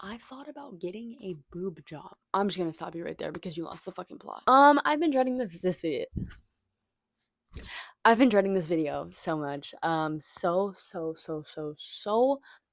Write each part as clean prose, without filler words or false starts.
I've thought about getting a boob job. I'm just gonna stop you right there because you lost the fucking plot. I've been dreading this video. I've been dreading this video so much. So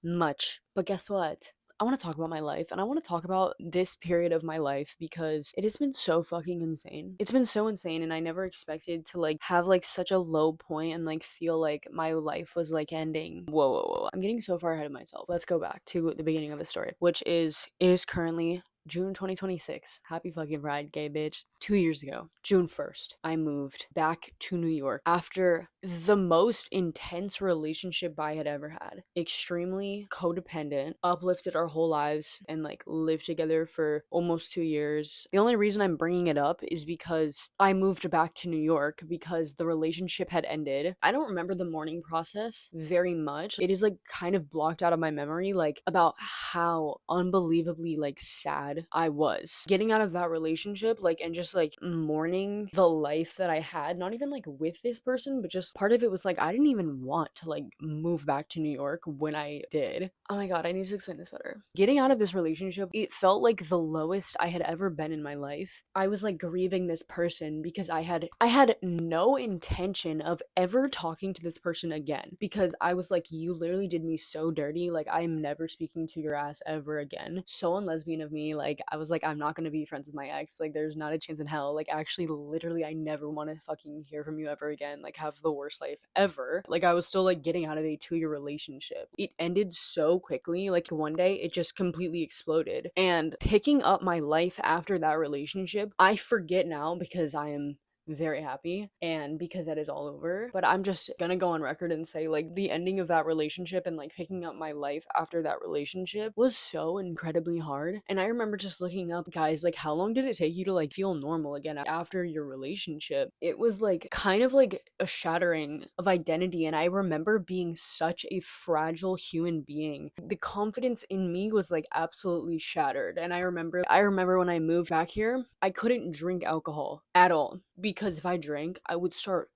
much. But guess what? I want to talk about my life and I want to talk about this period of my life because it has been so fucking insane. It's been so insane and I never expected to like have like such a low point and like feel like my life was like ending. Whoa. I'm getting so far ahead of myself. Let's go back to the beginning of the story, which is it is currently June 2026. Happy fucking ride, gay bitch. 2 years ago, June 1st, I moved back to New York after the most intense relationship I had ever had. Extremely codependent, uplifted our whole lives, and like lived together for almost 2 years. The only reason I'm bringing it up is because I moved back to New York because the relationship had ended. I don't remember the mourning process very much. It is like kind of blocked out of my memory, like about how unbelievably like sad I was getting out of that relationship, like, and just like mourning the life that I had, not even like with this person, but just part of it was like I didn't even want to like move back to New York when I did. Oh my god, I need to explain this better. Getting out of this relationship, it felt like the lowest I had ever been in my life. I was like grieving this person because I had no intention of ever talking to this person again because I was like, you literally did me so dirty. Like, I'm never speaking to your ass ever again. So unlesbian of me. Like, I was like, I'm not gonna be friends with my ex. Like, there's not a chance in hell. Like, actually, literally, I never want to fucking hear from you ever again. Like, have the worst life ever. Like, I was still like getting out of a 2 year relationship. It ended so quickly. Like, one day it just completely exploded. And picking up my life after that relationship, I forget now because I am very happy and because that is all over. But I'm just gonna go on record and say, like, the ending of that relationship and like picking up my life after that relationship was so incredibly hard. And I remember just looking up, guys, like, how long did it take you to like feel normal again after your relationship? It was like kind of like a shattering of identity. And I remember being such a fragile human being. The confidence in me was like absolutely shattered. And I remember when I moved back here, I couldn't drink alcohol at all because if I drank, I would start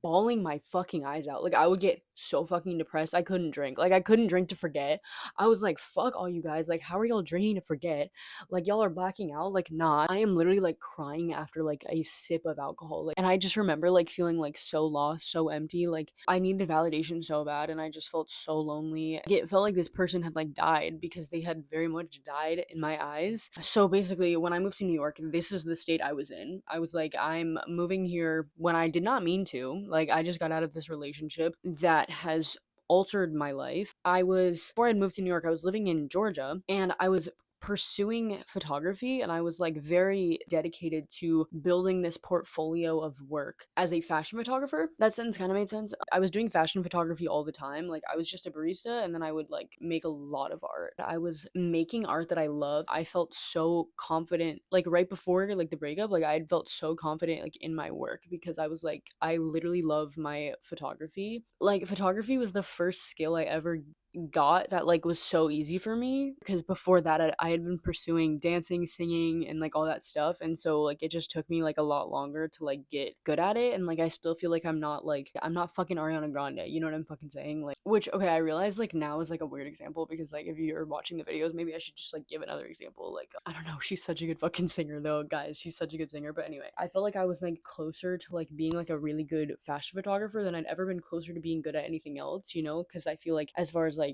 bawling my fucking eyes out. Like, I would get so fucking depressed. I couldn't drink. Like, I couldn't drink to forget. I was like, fuck all you guys. Like, how are y'all drinking to forget? Like, y'all are blacking out. Like, nah. I am literally like crying after like a sip of alcohol. Like, and I just remember like feeling like so lost, so empty. Like, I needed validation so bad and I just felt so lonely. It felt like this person had like died because they had very much died in my eyes. So basically, when I moved to New York, this is the state I was in. I was like, I'm moving here when I did not mean to. Like, I just got out of this relationship that has altered my life. Before I'd moved to New York, I was living in Georgia and I was pursuing photography and I was like very dedicated to building this portfolio of work as a fashion photographer. That sentence kind of made sense. I was doing fashion photography all the time. Like, I was just a barista and then I would like make a lot of art. I was making art that I loved. I felt so confident like right before like the breakup. Like, I had felt so confident like in my work because I was like, I literally love my photography. Like, photography was the first skill I ever got that like was so easy for me because before that I had been pursuing dancing, singing, and like all that stuff, and so like it just took me like a lot longer to like get good at it. And like I still feel like I'm not fucking Ariana Grande, you know what I'm fucking saying? Like, which, okay, I realize like now is like a weird example because like if you're watching the videos, maybe I should just like give another example. Like, I don't know, she's such a good fucking singer though, guys. She's such a good singer. But anyway, I felt like I was like closer to like being like a really good fashion photographer than I'd ever been closer to being good at anything else, you know? Because I feel like as far as like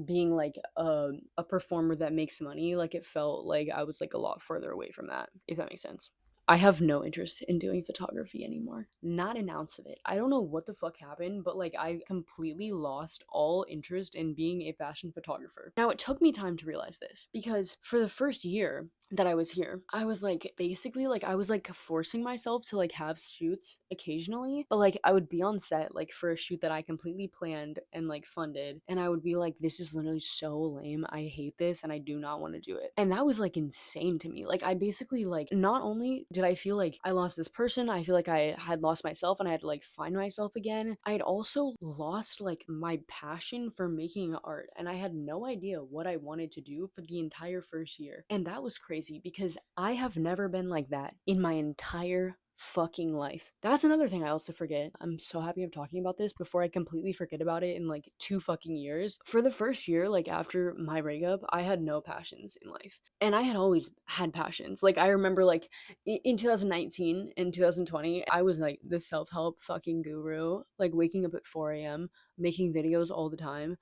being like a performer that makes money, like it felt like I was like a lot further away from that, if that makes sense. I have no interest in doing photography anymore. Not an ounce of it. I don't know what the fuck happened, but like I completely lost all interest in being a fashion photographer. Now, it took me time to realize this because for the first year that I was here, I was like basically like I was like forcing myself to like have shoots occasionally, but like I would be on set like for a shoot that I completely planned and like funded, and I would be like, this is literally so lame. I hate this and I do not want to do it. And that was like insane to me. Like, I basically like not only did I feel like I lost this person, I feel like I had lost myself and I had to like find myself again. I had also lost like my passion for making art and I had no idea what I wanted to do for the entire first year. And that was crazy because I have never been like that in my entire fucking life. That's another thing I also forget. I'm so happy I'm talking about this before I completely forget about it in like 2 fucking years. For the first year, like after my breakup, I had no passions in life. And I had always had passions. Like I remember like in 2019 and 2020, I was like the self-help fucking guru, like waking up at 4 a.m., making videos all the time.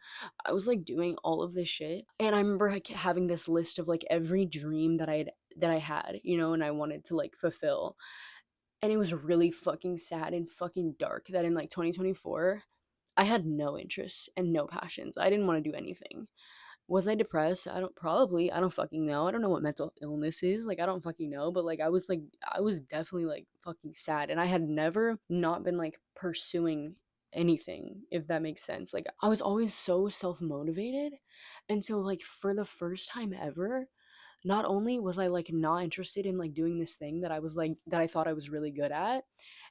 I was like doing all of this shit. And I remember like having this list of like every dream that I had, you know, and I wanted to like fulfill. And it was really fucking sad and fucking dark that in like 2024, I had no interests and no passions. I didn't want to do anything. Was I depressed? I don't fucking know. I don't know what mental illness is. Like I don't fucking know, but like I was definitely like fucking sad and I had never not been like pursuing anything, if that makes sense. Like I was always so self-motivated. And so like for the first time ever, not only was I like not interested in like doing this thing that I was like that I thought I was really good at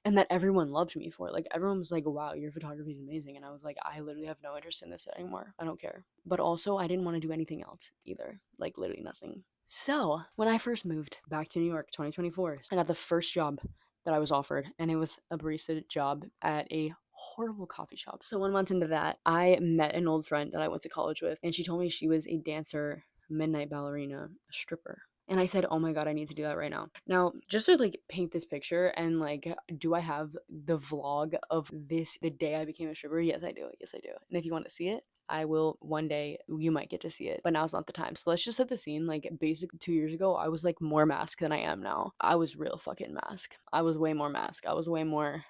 and that everyone loved me for. Like everyone was like, "Wow, your photography is amazing." And I was like, "I literally have no interest in this anymore. I don't care." But also, I didn't want to do anything else either. Like literally nothing. So, when I first moved back to New York, 2024, I got the first job that I was offered, and it was a barista job at a horrible coffee shop. So 1 month into that, I met an old friend that I went to college with, and she told me she was a dancer, midnight ballerina, a stripper. And I said, "Oh my god, I need to do that right now." Now, just to like paint this picture and like, do I have the vlog of this the day I became a stripper? Yes, I do. Yes, I do. And if you want to see it, I will one day. You might get to see it, but now's not the time. So let's just set the scene. Like, basically, 2 years ago, I was like more mask than I am now. I was real fucking mask. I was way more mask. I was way more.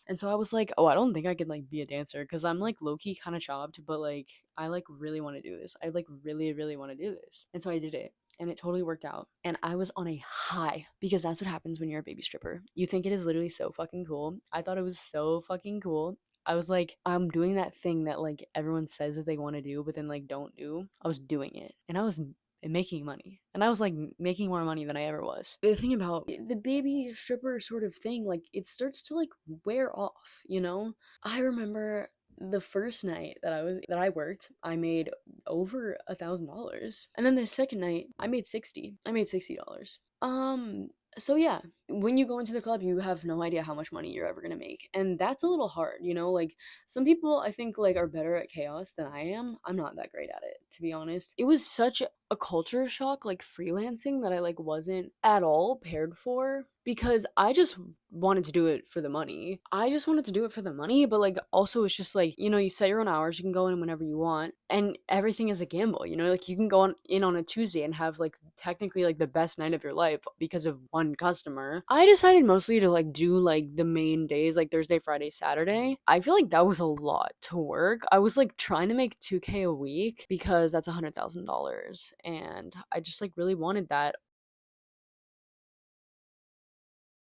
And so I was like, "Oh, I don't think I could like be a dancer because I'm like low key kind of chopped, but like I like really want to do this. I like really, really want to do this." And so I did it. And it totally worked out. And I was on a high because that's what happens when you're a baby stripper. You think it is literally so fucking cool. I thought it was so fucking cool. I was like, I'm doing that thing that like everyone says that they want to do, but then like don't do. I was doing it. And I was making money. And I was like making more money than I ever was. The thing about the baby stripper sort of thing, like it starts to like wear off, you know? I remember the first night that I worked, I made over $1,000. And then the second night, I made 60. I made $60. So yeah, when you go into the club, you have no idea how much money you're ever gonna make. And that's a little hard, you know? Like some people I think like are better at chaos than I am. I'm not that great at it, to be honest. It was such a culture shock, like freelancing, that I like wasn't at all prepared for because I just wanted to do it for the money. I just wanted to do it for the money, but like also it's just like, you know, you set your own hours, you can go in whenever you want, and everything is a gamble, you know? Like you can go in on a Tuesday and have like technically like the best night of your life because of one customer. I decided mostly to like do like the main days, like Thursday, Friday, Saturday. I feel like that was a lot to work. I was like trying to make 2K a week because that's $100,000 and I just like really wanted that.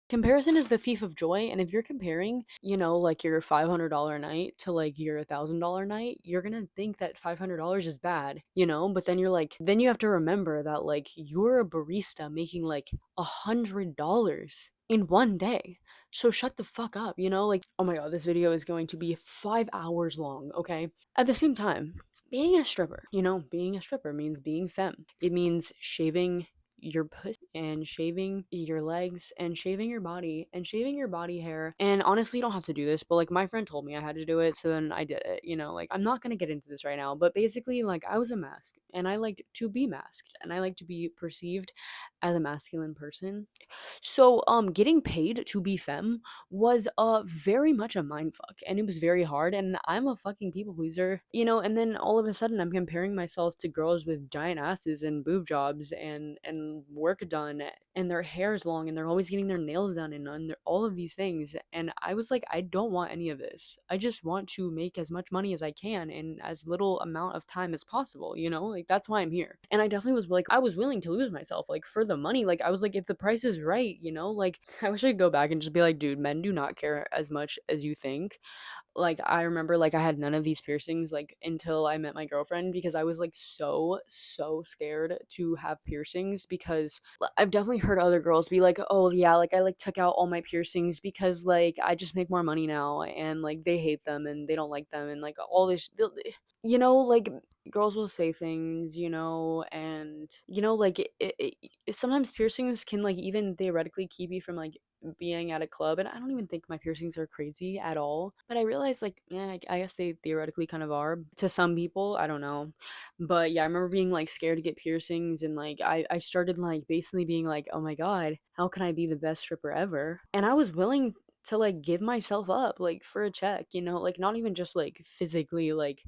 Comparison is the thief of joy, and if you're comparing, you know, like your $500 night to like your $1,000 night, you're gonna think that $500 is bad, you know. But then you're like, then you have to remember that like you're a barista making like $100 in one day. So shut the fuck up, you know. Like, oh my god, this video is going to be 5 hours long. Okay. At the same time, being a stripper, you know, being a stripper means being femme. It means shaving your pussy and shaving your legs and shaving your body hair. And honestly, you don't have to do this, but like my friend told me I had to do it, so then I did it, you know. Like I'm not going to get into this right now, but basically like I was a mask and I liked to be masked and I like to be perceived as a masculine person. So getting paid to be femme was very much a mind fuck and it was very hard and I'm a fucking people pleaser, you know, and then all of a sudden I'm comparing myself to girls with giant asses and boob jobs and work done and their hair's long and they're always getting their nails done and all of these things, and I was like, I don't want any of this. I just want to make as much money as I can in as little amount of time as possible, you know? Like that's why I'm here. And I definitely was like, I was willing to lose myself like for the money. Like I was like, if the price is right, you know, like I wish I could go back and just be like, dude, men do not care as much as you think. Like I remember like I had none of these piercings like until I met my girlfriend because I was like so scared to have piercings because I've definitely heard other girls be like, "Oh yeah, like I like took out all my piercings because like I just make more money now and like they hate them and they don't like them and like all this." You know, like girls will say things, you know, and you know like sometimes piercings can like even theoretically keep you from like being at a club, and I don't even think my piercings are crazy at all. But I realized, like, yeah, I guess they theoretically kind of are to some people. I don't know. But yeah, I remember being like scared to get piercings, and like I started like basically being like, oh my God, how can I be the best stripper ever? And I was willing to like give myself up like for a check, like not even just like physically, like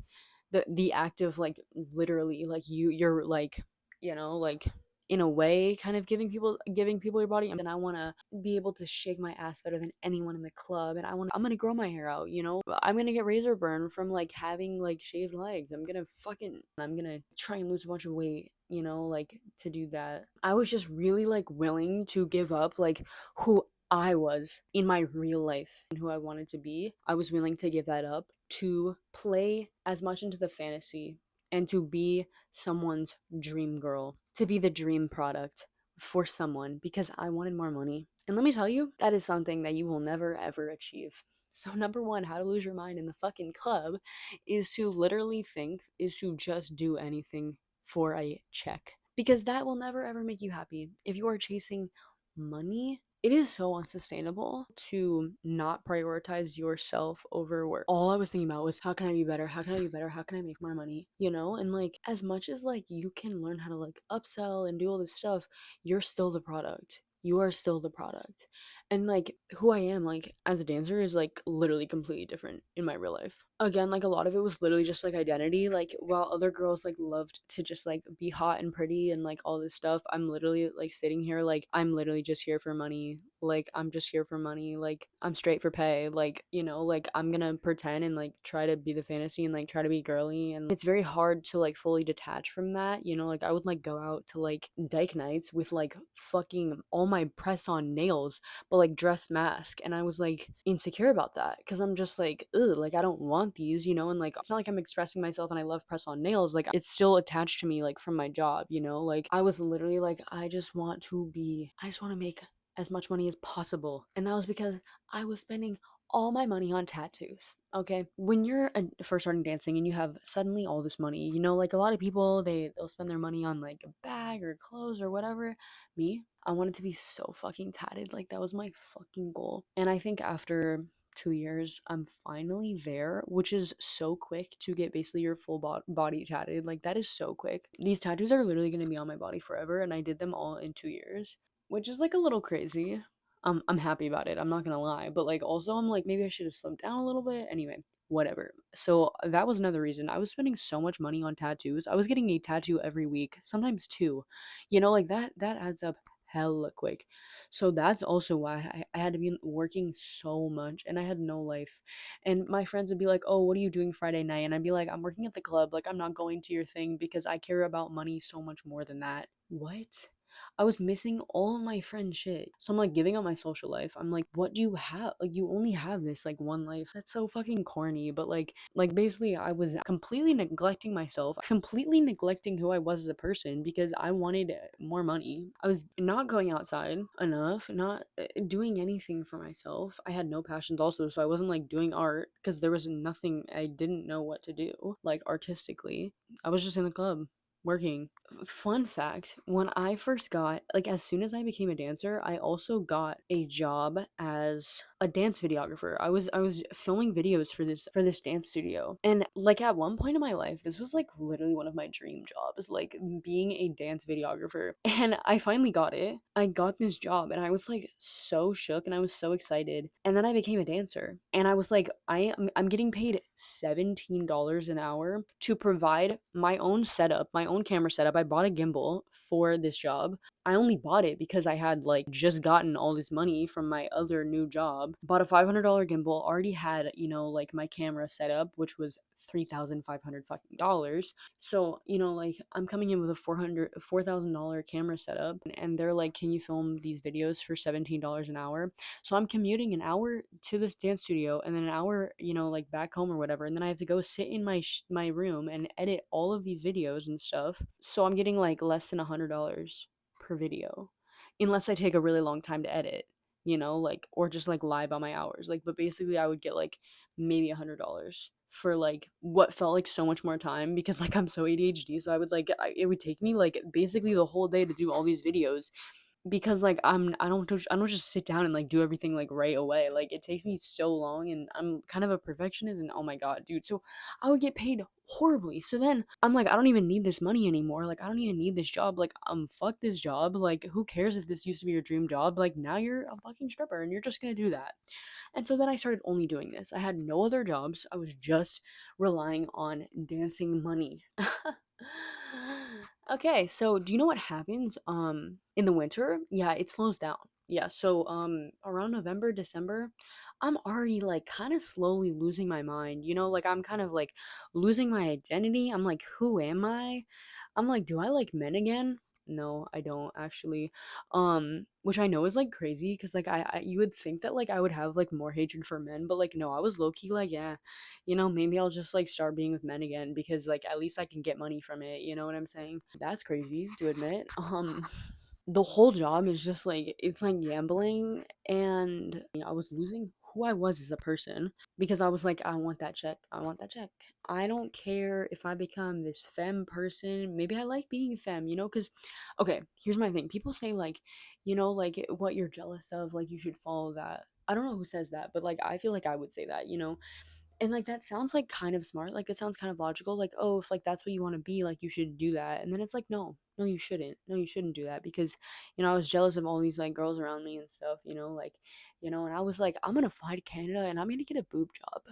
the act of like literally like you're like, like in a way kind of giving people your body, and then I want to be able to shake my ass better than anyone in the club, and I'm going to grow my hair out, I'm going to get razor burn from like having like shaved legs. I'm going to try and lose a bunch of weight, like to do that. I was just really like willing to give up like who I was in my real life and who I wanted to be. I was willing to give that up to play as much into the fantasy and to be someone's dream girl, to be the dream product for someone because I wanted more money. And let me tell you, that is something that you will never ever achieve. So, number one, how to lose your mind in the fucking club is to literally is to just do anything for a check. Because that will never ever make you happy. If you are chasing money, it is so unsustainable to not prioritize yourself over work. All I was thinking about was how can I be better? How can I be better? How can I make more money? And like as much as like you can learn how to like upsell and do all this stuff, you're still the product. You are still the product. And like who I am like as a dancer is like literally completely different in my real life. Again, like a lot of it was literally just like identity. Like while other girls like loved to just like be hot and pretty and like all this stuff, I'm literally like sitting here like I'm literally just here for money. Like I'm just here for money. Like I'm straight for pay. Like, like I'm gonna pretend and like try to be the fantasy and like try to be girly, and it's very hard to like fully detach from that. Like I would like go out to like dyke nights with like fucking all my press on nails but like dress mask, and I was like insecure about that because I'm just like, ugh, like I don't want these, and like it's not like I'm expressing myself and I love press on nails, like it's still attached to me like from my job, like I was literally like I just want to make as much money as possible, and that was because I was spending all my money on tattoos. Okay, when you're first starting dancing and you have suddenly all this money, like a lot of people they'll spend their money on like a bag or clothes or whatever. Me, I wanted to be so fucking tatted. Like that was my fucking goal. And I think after 2 years, I'm finally there, which is so quick to get basically your full body tatted. Like that is so quick. These tattoos are literally going to be on my body forever, and I did them all in 2 years, which is like a little crazy. I'm happy about it. I'm not gonna lie, but like also I'm like maybe I should have slowed down a little bit. Anyway, whatever. So that was another reason I was spending so much money on tattoos. I was getting a tattoo every week, sometimes two. Like that adds up hella quick. So that's also why I had to be working so much and I had no life. And my friends would be like, "Oh, what are you doing Friday night?" And I'd be like, "I'm working at the club. Like I'm not going to your thing because I care about money so much more than that." What? I was missing all of my friend shit. So I'm like giving up my social life. I'm like, what do you have? Like you only have this like one life. That's so fucking corny. But like basically I was completely neglecting myself, completely neglecting who I was as a person because I wanted more money. I was not going outside enough, not doing anything for myself. I had no passions also, so I wasn't like doing art because there was nothing, I didn't know what to do like artistically. I was just in the club working. Fun fact, when I first got, like, as soon as I became a dancer, I also got a job as a dance videographer. I was filming videos for this dance studio. And like at one point in my life, this was like literally one of my dream jobs, like being a dance videographer. And I finally got it. I got this job and I was like so shook and I was so excited. And then I became a dancer. And I was like, I'm getting paid $17 an hour to provide my own setup, my own camera setup. I bought a gimbal for this job. I only bought it because I had like just gotten all this money from my other new job. Bought a $500 gimbal, already had, like my camera set up, which was $3,500 fucking dollars. So, like I'm coming in with a $4,000 camera setup, and they're like, "Can you film these videos for $17 an hour?" So I'm commuting an hour to this dance studio and then an hour, like back home or whatever, and then I have to go sit in my room and edit all of these videos and stuff. So I'm getting like less than $100 per video, unless I take a really long time to edit, like or just like lie about my hours. Like, but basically, I would get like maybe $100 for like what felt like so much more time because like I'm so ADHD. So I would like it would take me like basically the whole day to do all these videos. because like I don't just sit down and like do everything like right away. Like it takes me so long, and I'm kind of a perfectionist, and oh my god, dude. So I would get paid horribly. So then I'm like, I don't even need this money anymore. Like I don't even need this job. Like fuck this job. Like who cares if this used to be your dream job? Like now you're a fucking stripper and you're just gonna do that. And so then I started only doing this. I had no other jobs. I was just relying on dancing money. Okay, so do you know what happens in the winter? Yeah, it slows down. Yeah, so around November, December, I'm already like kind of slowly losing my mind. You know, like I'm kind of like losing my identity. I'm like, who am I? I'm like, do I like men again? No, I don't actually. Which I know is like crazy because like I you would think that like I would have like more hatred for men, but like no, I was low key like, yeah, maybe I'll just like start being with men again because like at least I can get money from it. You know what I'm saying? That's crazy to admit. The whole job is just like it's like gambling, and I was losing who I was as a person because I was like, I want that check. I want that check. I don't care if I become this femme person. Maybe I like being femme, because okay, here's my thing. People say like, like what you're jealous of, like you should follow that. I don't know who says that, but like I feel like I would say that. And like that sounds like kind of smart. Like it sounds kind of logical. Like, oh, if like that's what you want to be, like you should do that. And then it's like, no, no, you shouldn't. No, you shouldn't do that because, I was jealous of all these like girls around me and stuff, like, and I was like, I'm gonna fly to Canada and I'm gonna get a boob job.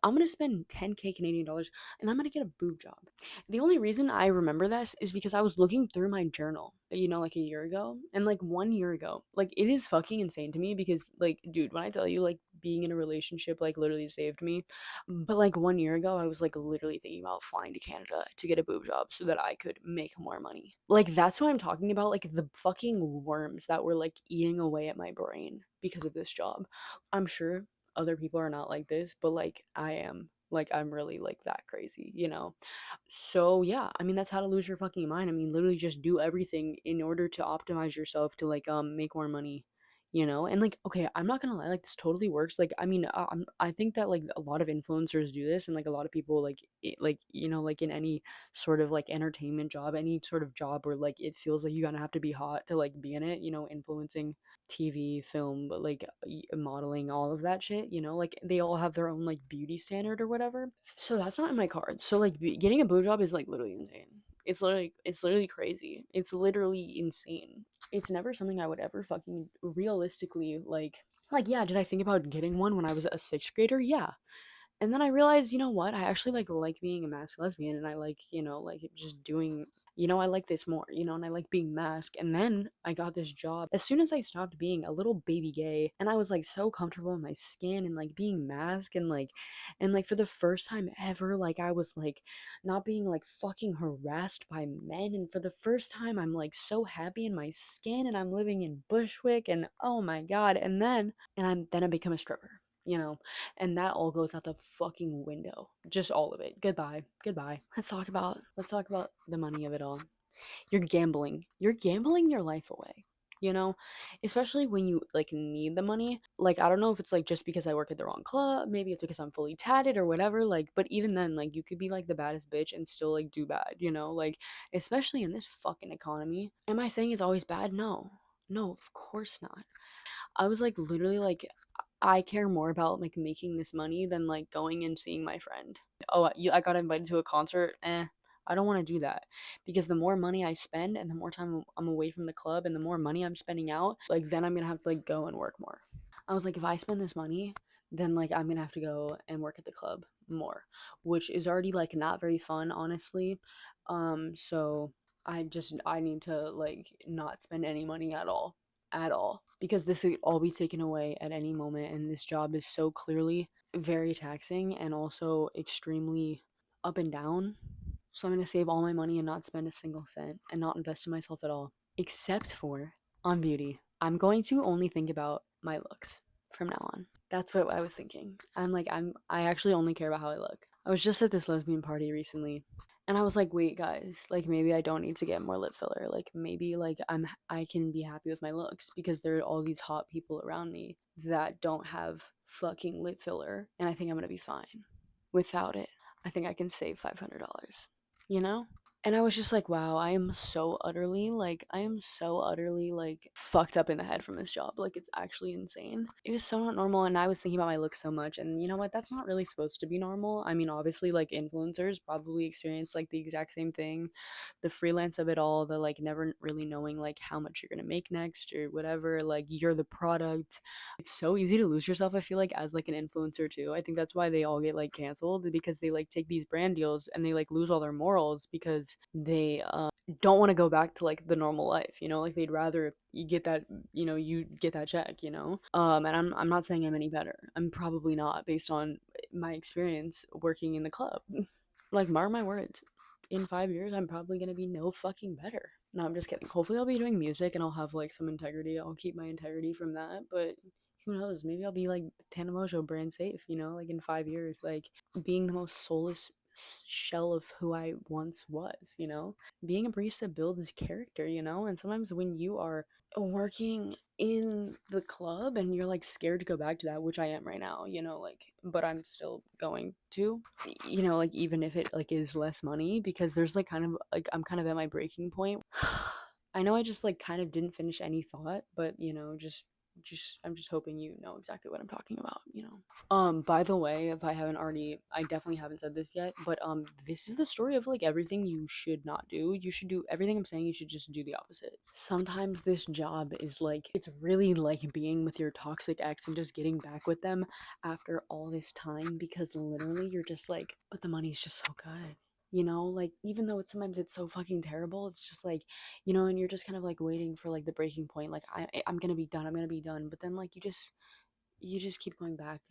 I'm gonna spend 10K Canadian dollars and I'm gonna get a boob job. The only reason I remember this is because I was looking through my journal, like a year ago. And like 1 year ago, like it is fucking insane to me because, like, dude, when I tell you, like, being in a relationship, like, literally saved me. But like 1 year ago, I was like literally thinking about flying to Canada to get a boob job so that I could make more money. Like, that's what I'm talking about. Like, the fucking worms that were like eating away at my brain because of this job. I'm sure other people are not like this, but like I am. Like I'm really like that crazy. So yeah, I mean that's how to lose your fucking mind. I mean literally just do everything in order to optimize yourself to like make more money. And like okay, I'm not gonna lie, like this totally works. Like I mean I think that like a lot of influencers do this, and like a lot of people like like like in any sort of like entertainment job, any sort of job where like it feels like you're gonna have to be hot to like be in it, influencing TV, film, but like modeling, all of that shit. Like they all have their own like beauty standard or whatever. So that's not in my cards. So like getting a boob job is like literally insane. It's literally crazy. It's literally insane. It's never something I would ever fucking realistically like yeah, did I think about getting one when I was a sixth grader? Yeah. And then I realized, you know what? I actually like being a masked lesbian, and I like, like just doing, I like this more, and I like being masked. And then I got this job. As soon as I stopped being a little baby gay, and I was like so comfortable in my skin and like being masked, and like for the first time ever, like I was like not being like fucking harassed by men. And for the first time, I'm like so happy in my skin, and I'm living in Bushwick, and oh my god. And I become a stripper. And that all goes out the fucking window. Just all of it. Goodbye. Goodbye. Let's talk about the money of it all. You're gambling. You're gambling your life away. You know, especially when you like need the money. Like I don't know if it's like just because I work at the wrong club, maybe it's because I'm fully tatted or whatever. Like, but even then, like you could be like the baddest bitch and still like do bad. Like especially in this fucking economy. Am I saying it's always bad? No. No, of course not. I was like literally like I care more about like making this money than like going and seeing my friend. Oh, I got invited to a concert. I don't want to do that because the more money I spend and the more time I'm away from the club and the more money I'm spending out, like then I'm gonna have to like go and work more. I was like, if I spend this money, then like I'm gonna have to go and work at the club more, which is already like not very fun, honestly. So I need to like not spend any money at all because this could all be taken away at any moment, and this job is so clearly very taxing and also extremely up and down. So I'm going to save all my money and not spend a single cent and not invest in myself at all, except for on beauty. I'm going to only think about my looks from now on. That's what I was thinking. I actually only care about how I look. I was just at this lesbian party recently, and I was like, wait guys, like maybe I don't need to get more lip filler. Like maybe like I can be happy with my looks because there are all these hot people around me that don't have fucking lip filler, and I think I'm going to be fine without it. I think I can save $500. You know? And I was just like, wow, I am so utterly like fucked up in the head from this job. Like, it's actually insane. It is so not normal. And I was thinking about my looks so much. And you know what? That's not really supposed to be normal. I mean, obviously, like, influencers probably experience like the exact same thing. The freelance of it all, the like never really knowing like how much you're going to make next or whatever. Like, you're the product. It's so easy to lose yourself, I feel like, as like an influencer too. I think that's why they all get like canceled because they like take these brand deals and they like lose all their morals because they don't want to go back to like the normal life, you know, like they'd rather you get that, you know, you get that check, you know. And I'm not saying I'm any better. I'm probably not based on my experience working in the club. Like, mark my words, in 5 years I'm probably gonna be no fucking better. No, I'm just kidding. Hopefully I'll be doing music and I'll have like some integrity. I'll keep my integrity from that, but who knows? Maybe I'll be like Tana Mojo brand safe, you know, like in 5 years, like being the most soulless shell of who I once was, you know? Being a barista builds character, you know? And sometimes when you are working in the club and you're like scared to go back to that, which I am right now, you know, like, but I'm still going to, you know, like, even if it like is less money, because there's like kind of like I'm kind of at my breaking point. I know I just like kind of didn't finish any thought, but you know, just I'm just hoping you know exactly what I'm talking about, you know. By the way, if I haven't already, I definitely haven't said this yet, but this is the story of like everything you should not do. You should do everything I'm saying, you should just do the opposite. Sometimes this job is like, it's really like being with your toxic ex and just getting back with them after all this time, because literally you're just like, but the money's just so good. You know, like, even though it's sometimes it's so fucking terrible, it's just like, you know, and you're just kind of like waiting for like the breaking point, like I'm gonna be done, I'm gonna be done, but then like you just keep going back.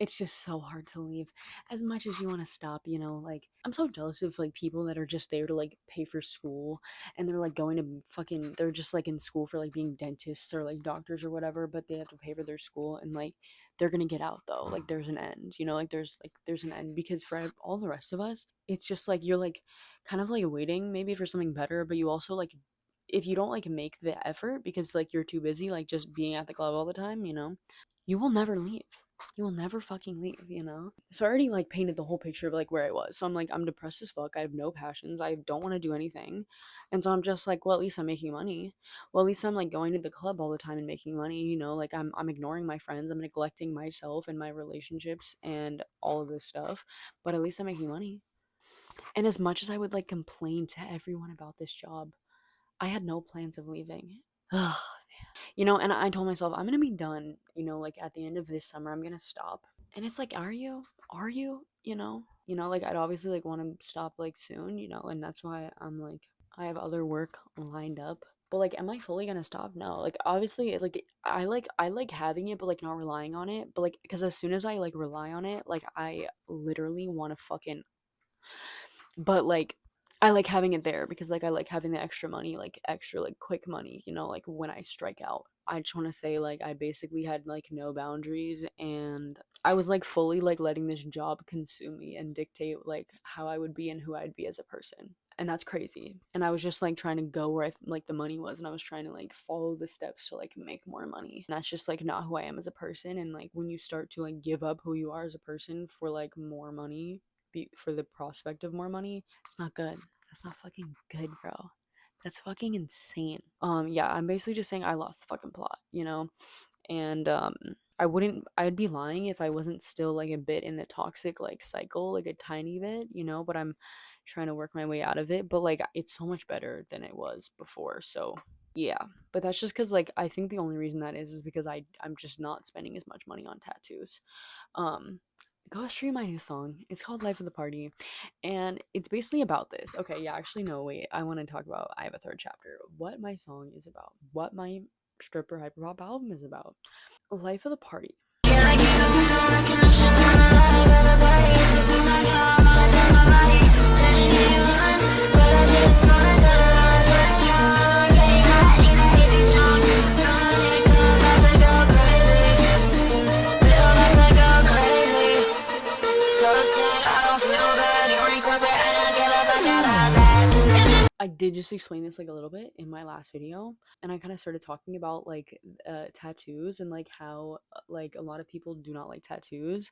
It's just so hard to leave as much as you want to stop, you know. Like, I'm so jealous of like people that are just there to like pay for school, and they're like going to fucking, they're just like in school for like being dentists or like doctors or whatever, but they have to pay for their school, and like they're gonna get out though, like there's an end, you know, like there's an end, because for all the rest of us it's just like you're like kind of like waiting maybe for something better, but you also like, if you don't like make the effort because like you're too busy like just being at the club all the time, you know, you will never leave. You will never fucking leave, you know? So I already like painted the whole picture of like where I was. So I'm like, I'm depressed as fuck. I have no passions. I don't want to do anything. And so I'm just like, well, at least I'm making money. Well, at least I'm like going to the club all the time and making money, you know? Like, I'm ignoring my friends. I'm neglecting myself and my relationships and all of this stuff. But at least I'm making money. And as much as I would like complain to everyone about this job, I had no plans of leaving. You know, and I told myself I'm gonna be done, you know, like at the end of this summer, I'm gonna stop. And it's like, are you? Are you? You know? You know, like I'd obviously like want to stop like soon, you know, and that's why I'm like, I have other work lined up. But like, am I fully gonna stop? No. Like, obviously, like I like having it, but like not relying on it. But like, because as soon as I like rely on it, like I literally want to fucking, but like I like having it there because like I like having the extra money, like extra like quick money, you know, like when I strike out. I just want to say like I basically had like no boundaries, and I was like fully like letting this job consume me and dictate like how I would be and who I'd be as a person. And that's crazy. And I was just like trying to go where like the money was, and I was trying to like follow the steps to like make more money. And that's just like not who I am as a person. And like when you start to like give up who you are as a person for like more money, for the prospect of more money, it's not good. That's not fucking good, bro. That's fucking insane. Yeah, I'm basically just saying I lost the fucking plot, you know? And I'd be lying if I wasn't still like a bit in the toxic like cycle, like a tiny bit, you know, but I'm trying to work my way out of it. But like it's so much better than it was before. So yeah. But that's just because like I think the only reason that is because I'm just not spending as much money on tattoos. Um Go stream my new song. It's called Life of the Party. And it's basically about this. Okay, yeah, actually no, wait. I want to talk about, I have a third chapter. What my song is about. What my stripper hyperpop album is about. Life of the Party. I did just explain this like a little bit in my last video, and I kind of started talking about like tattoos and like how like a lot of people do not like tattoos,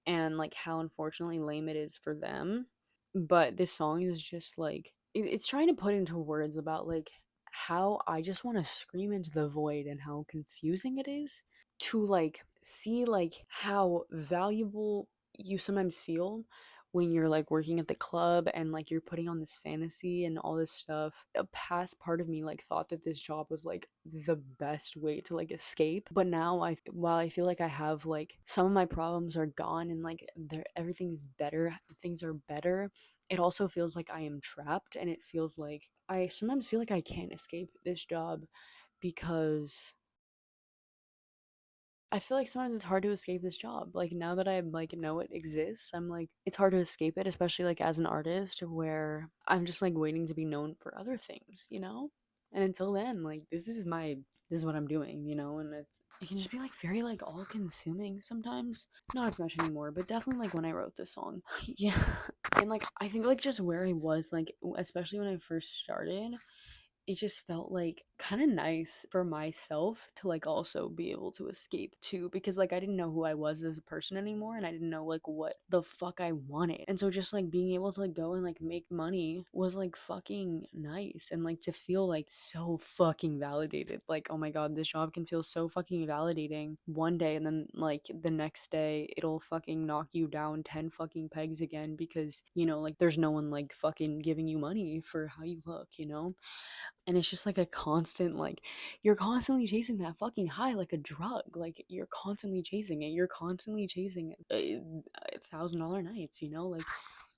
and like how unfortunately lame it is for them. But this song is just like it's trying to put into words about like how I just want to scream into the void and how confusing it is to like see like how valuable you sometimes feel when you're like working at the club and like you're putting on this fantasy and all this stuff. A past part of me like thought that this job was like the best way to like escape, but now while I feel like I have like some of my problems are gone and like everything's better, things are better, it also feels like I am trapped, and it feels like I sometimes feel like I can't escape this job because I feel like sometimes it's hard to escape this job. Like now that I like know it exists, I'm like it's hard to escape it, especially like as an artist where I'm just like waiting to be known for other things, you know? And until then, like this is what I'm doing, you know, and it can just be like very like all consuming sometimes. Not as much anymore, but definitely like when I wrote this song. Yeah. And like I think like just where I was like especially when I first started, it just felt like kind of nice for myself to like also be able to escape too, because like I didn't know who I was as a person anymore, and I didn't know like what the fuck I wanted. And so just like being able to like go and like make money was like fucking nice, and like to feel like so fucking validated. Like, oh my god, this job can feel so fucking validating one day, and then like the next day it'll fucking knock you down 10 fucking pegs again because, you know, like there's no one like fucking giving you money for how you look, you know? And it's just like a constant like you're constantly chasing that fucking high like a drug. Like you're constantly chasing it, you're constantly chasing it. $1,000 nights, you know, like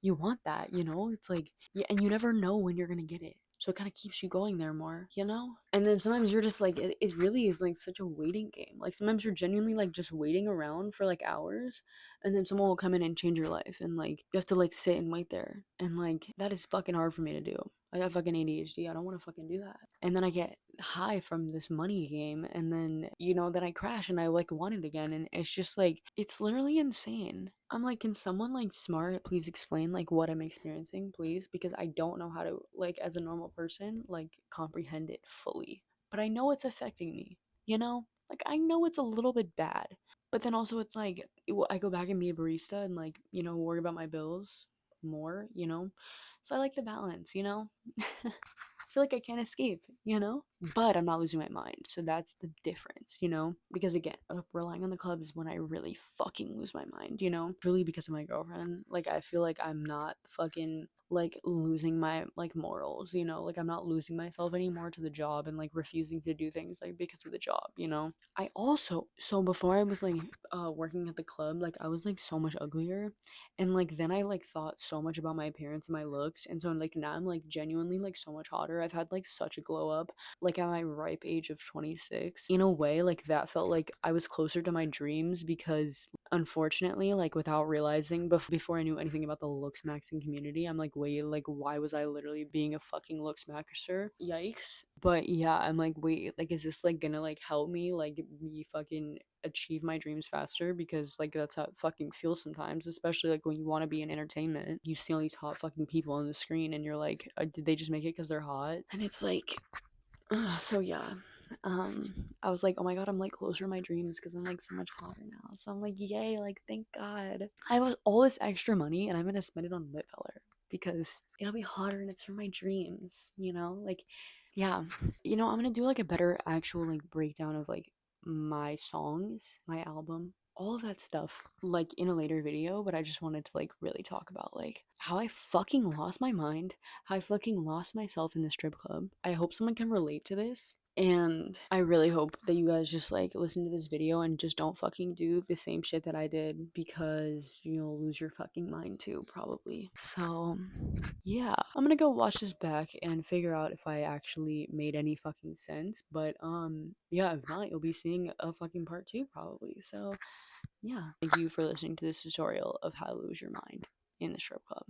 you want that, you know. It's like yeah, and you never know when you're gonna get it, so it kind of keeps you going there more, you know. And then sometimes you're just like it really is like such a waiting game. Like sometimes you're genuinely like just waiting around for like hours, and then someone will come in and change your life, and like you have to like sit and wait there, and like that is fucking hard for me to do. I got fucking ADHD. I don't want to fucking do that. And then I get high from this money game, and then, you know, then I crash and I like want it again. And it's just like, it's literally insane. I'm like, can someone like smart please explain like what I'm experiencing, please? Because I don't know how to, like, as a normal person, like comprehend it fully. But I know it's affecting me, you know? Like, I know it's a little bit bad. But then also, it's like, I go back and be a barista and, like, you know, worry about my bills more, you know? So I like the balance, you know? I feel like I can't escape, you know? But I'm not losing my mind. So that's the difference, you know? Because again, relying on the club is when I really fucking lose my mind, you know? Really because of my girlfriend. Like, I feel like I'm not fucking like losing my like morals, you know? Like I'm not losing myself anymore to the job and like refusing to do things like because of the job, you know? I also, so before I was like working at the club, like I was like so much uglier, and like then I like thought so much about my appearance and my looks, and so like now I'm like genuinely like so much hotter. I've had like such a glow up like at my ripe age of 26. In a way, like that felt like I was closer to my dreams because unfortunately, like without realizing before I knew anything about the looks maxing community, I'm like, wait, like why was I literally being a fucking looks maxer? Yikes. But yeah, I'm like, wait, like is this like gonna like help me like me fucking achieve my dreams faster? Because like that's how it fucking feels sometimes, especially like when you want to be in entertainment, you see all these hot fucking people on the screen and you're like, did they just make it because they're hot? And it's like so yeah, um I was like, oh my god, I'm like closer to my dreams because I'm like so much hotter now. So I'm like, yay, like thank god I have all this extra money and I'm gonna spend it on lip filler because it'll be hotter and it's for my dreams, you know. Like yeah, you know, I'm gonna do like a better actual like breakdown of like my songs, my album, all of that stuff like in a later video. But I just wanted to like really talk about like how I fucking lost my mind, how I fucking lost myself in the strip club. I hope someone can relate to this. And I really hope that you guys just like listen to this video and just don't fucking do the same shit that I did, because you'll lose your fucking mind too, probably. So, yeah, I'm gonna go watch this back and figure out if I actually made any fucking sense. But, yeah, if not, you'll be seeing a fucking part 2 probably. So, yeah, thank you for listening to this tutorial of how to lose your mind in the strip club.